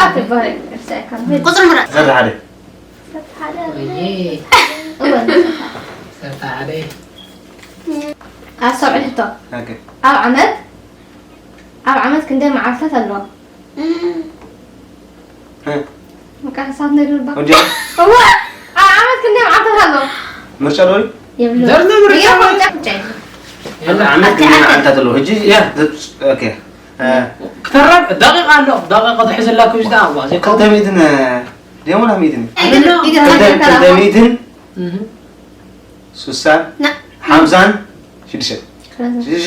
ساعة البارك ساعة قصر مرات زاد عليه ايه سبت عليه السبع الحطة اوكي أو عمد كندي مع ثلاثة ألوان مكان صار نيرو الباب وجه هو عمد كندي مع ثلاثة ألوان مرشالوي درنا مرشا يلا عملت انت تلو هجي يا اوكي كتر دقيقة تحس لك وش دعوة زي كنت ميدن اليوم ولا ميدن كنت ميدن سوسان لا حمزان شدشة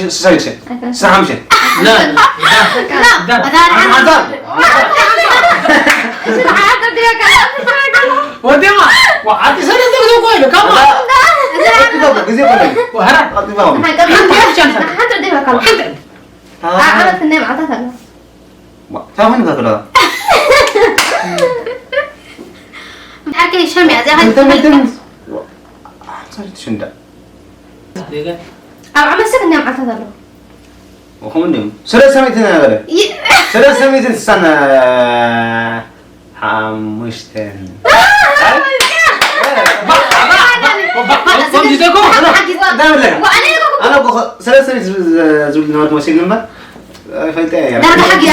شدشة سامشة لا وديما وعطي سنة تبدو كويلو كمان وهرب عمد كندي مع ثلاثة ألوان فاهمين كذا أكيد شمي زي انت ميدن صارت شندا أو عمد كندي مع ثلاثة ألوان وهم نيم سلسة ميدن هذا سلسة ميدن سنة حمشتن أنا أقول سلسة زول نور موسيقى نما فلتة يا لا ده حقي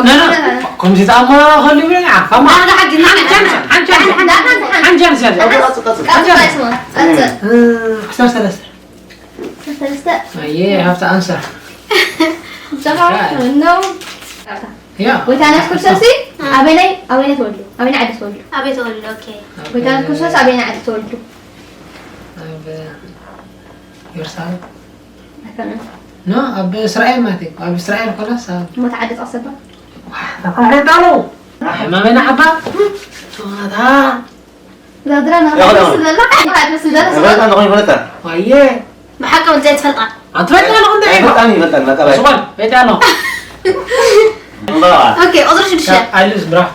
لا كم زيت أما خلي بينا لا ده حقي عن جنس اختار ثلاثة ثلاثة ايه have to answer النوم يا وتانا كل ساسي أبينا تولو أبينا عاد تولو أبي تقول أوكي وتانا كل ساسي أبينا عاد تولو يرسل مثلا نو أب إسرائيل ماتي أب إسرائيل خلاص متعدد أصلا واحد قالوا ما بين حبة هذا لا درنا بس أنا أقول فلتة ويه محكم زيت فلقة أتفرج أنا كنت فلتة سؤال بيت أنا الله أوكي أضرب شو الشيء أيلس برا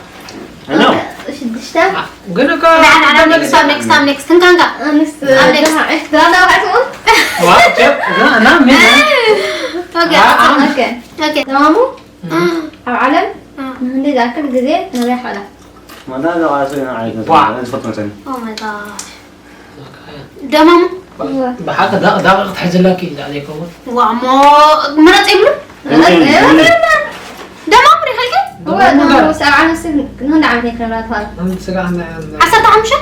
أنا شد اشتاق قلنا كا أنا next time تنكانكا درنا وحسون واحد أنا مين أوكي تمامو أو علم هندي ذاك الجزء أنا رايح على ما ده لو عايزين عليك واو. مثلا فترة ثانية أوه ماي جاد ده ماما بحاجة ده تحز لك إذا عليك هو وعمو مرات ابنه ده ما أمري خلقي هو ده هو ساعة نفس هند عم هيك لما أطفال أنا تسقى عندنا عسى عمشة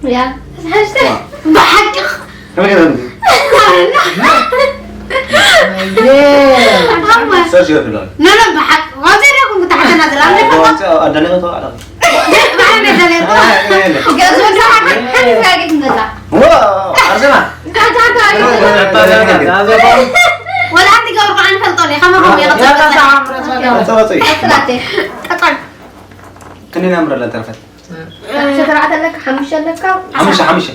يا هشتاق بحقق كم كده ماما سيرش كده في اللايف لا بحق غازي لكم كنت حتى نازل أنا أدنى غطاء على ما أنا نازل جاز ولا حاجة حاجة فاجئ من الله هو أرجع ولا عندي قبر عن فلطوني خمرهم يا طلعتي ثلاثة أطلع كني نمر لا ترفت شطرات لك حمشة لك حمشة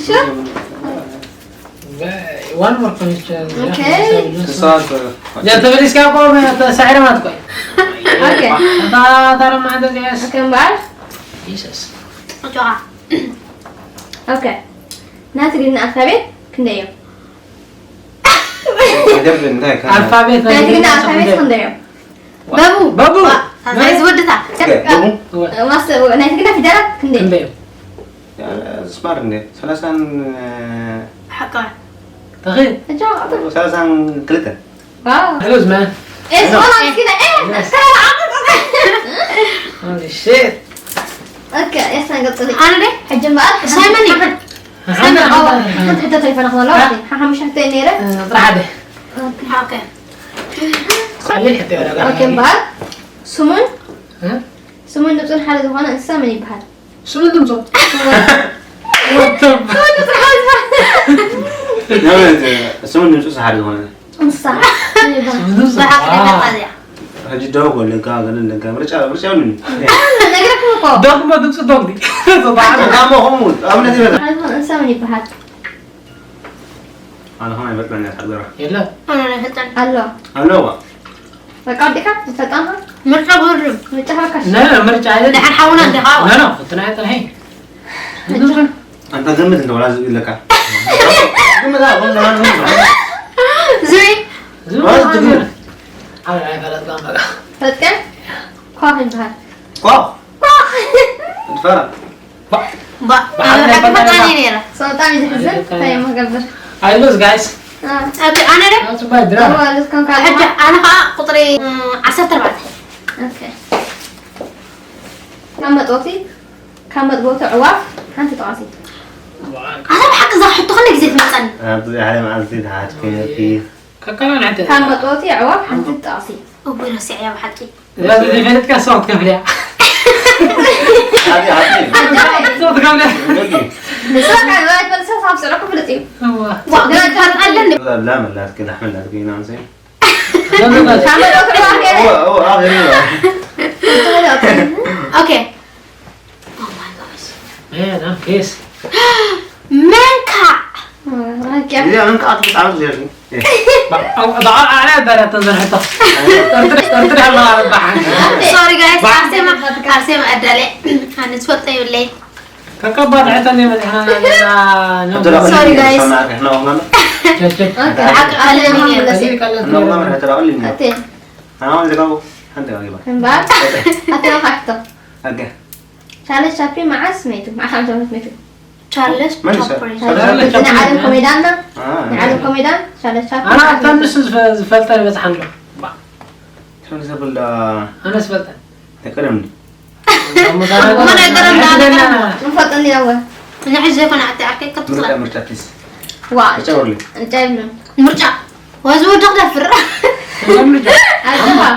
شو one more question Okay. صار جات بليس كم قوم سعر ما تقول اوكي ترى ما عنده جاس اوكي بعد يسس أجوا اوكي ناس قلنا الفابت كنا يوم يدبر انتهى الفابت ناس قلنا الفابت كنا يوم بابو هذا يزودتها ناس قلنا في درك كنا يوم كنديو اسمعني ثلاثة حقا تخيل ثلاثة ثلاثة واو هلوز مان ايه سؤال كده ايه سهل هولي شيت اوكي يا سنة قلت لي أنا ليه حجم بقى سايمني سايمن اول حتى تليفون اخضر لا مش هتاني نيره راح ده أوكي خلي حتى ولا اوكي بعد سمون ها سمون نبتون حالة هنا انسان من يبهر شنو انتم صوت سمون نمسوس حارد هون انصح بحق القضية هجي دوغ ولا كا قال لك مرجع مني نقرأ كم قو دوغ ما تمسك دوغ دي قام هم أمنا دي بقى حالة هنا انسان من يبهر أنا هون بتمنى أقدر يلا أنا نفتن الله أنا هو فقط ديكا تتقامها مرجع بورم متحركش لا مرجع عليه ده حنحاول ندخل لا قلت الحين أنت قمت أنت ولا زي لك قمت لا قمنا ما زي زين على العين فلا تقام فلتكن كوخ البحر كوخ تفرق أنا فلتاني نيرة سلطان يزحزن طيب ما قدر I lose guys. أوكي أنا ده That's bad drama. هو لسه كان حاجة أنا قطري 10 اوكي كم توصي كم تبوت عواف انت توصي أنا بحق إذا حطوا خليك زيت مثلا أنا على مع الزيت هات كيف كمان عندي. كم توصي عواف انت توصي وبيرو سعي يا بحكي لا دي فلت كان صوت كم ليه. هاتي صوت كم ليه. نسوق على الوقت بس صعب سرقه في التيم لا من لا كده احمل لا تقينا زين كم توصي عواف هو آخر أوكي Oh my gosh إيه ده كيس. منكع كيف إذا أنك أطلع تعرف زين أو ضاع على دارة تنزل حتى. ترتري الله ربح. سوري جايز أرسم أدلة هنتفوت يولي ككبر حتى اللي مثلا. Sorry, guys. إحنا والله حق ألمين أنا والله من هترى أقول لي أتين أنا ما أدري كم أنت قريبا من بعد أتين خاطر أوكي شالش شابي مع سميتو مع 500 متر تشارلز ما نسى. توبري نعلم كوميدانا آه نعلم كوميدان شالش شابي أنا أتنس فلتة بس حنله. شو نسبل أنا سفلتة. تكلمني نفضل لي الأول نحن زي كنا عتي عكي كتطلع مرتاح بس واو شاور لي جايب له مرجع وزو دخل فرا أرجع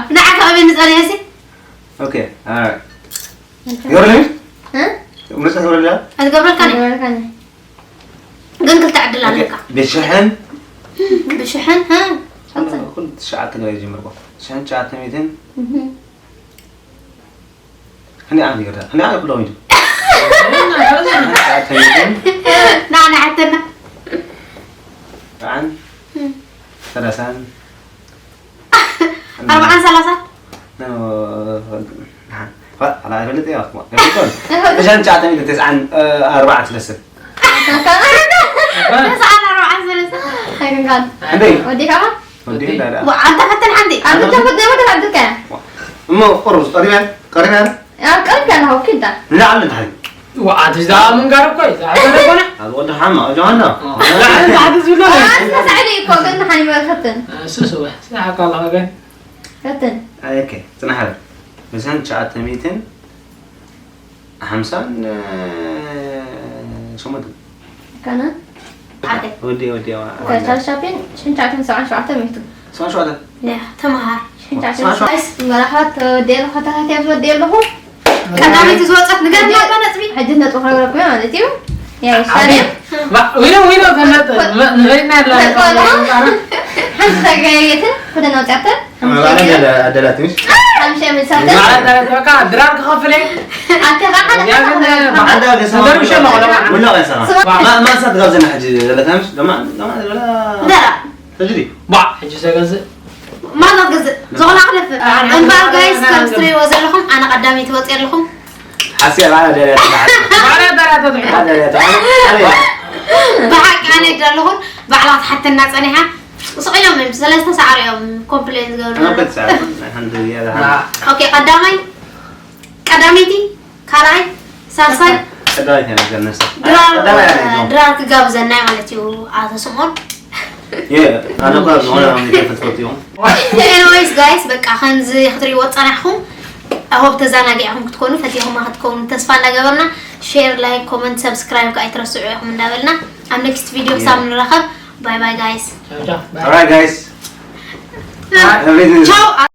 نعرف أبي نسأل ياسي أوكي يورلي ها مرتاح ولا هذا قبل كان كان قنقل تعدل أوكي عليك بالشحن بشحن ها كنت ساعات كده يجي مربع شحن ساعات 200 هني عندي كده هني عندي كله يجي ساعات 200 نعم عتنا عن 3 4 3 على فلت يا أخوان عشان ساعات 9 4 3 بس أنا 4 3 هاي كان عندي ودي كمان ودي لا لا وأنت فتن عندي أنت تاخد زي ما تاخد كان مو قرص قريبا كان كان هو كده لا على هاي وعاد إذا من قارب كويس عاد أنا. هذا وده حما جوانا لا عاد زولا. أنا سعيد يكون قلنا حني ما ختن سوسو ساعة الله وجه. ختن اوكي سنة حلو بس هن ساعات 200 5 شو ما كان ودي كان شابين شن تعرفين سواء شو عتمي سمع شو هذا لا تمهار شن تعرفين بس مرحات ديال خطها كيف ديال له كلامي تزوجت نقدر ما بنتبي حددنا تخرج لكم ما دتيو يا سلام وين كانت نغيرنا لا. حتى جايته بدنا نتعطل أنا بعدين أدلات مش همشي من ساعة ما عاد توقع دراك خافلي. أنت غاقنا هذا قصة هذا مش الله ولا قصة ما صدق غازنا حجي لا تمش لا لا تجري با حجي سجز. ما نقص زغل عقلف انبار جايز كمستري وزر لكم أنا قدامي توصير لكم حسي على دلات ما درا دلات بحق أنا أقدر لهم بعلاط حتى الناس أنيها وصقيهم من 3 ساعة يوم كومبلينز أنا قالوا بس الحمد لله أوكي قداميتي كاراي ساساي دايت أنا قال نفسي دراك جابزنا مالتيو هذا سمون يا أنا قال هنا من كيف يوم anyways guys بقى خنز خطري وصنعهم أهو بتزاناقيهم تكونوا فتيهم ما هتكونوا تسفان لقبلنا شير لايك كومنت سبسكرايب كأي ترسعوهم من دابلنا am next video سامن رخب باي باي guys alright guys ciao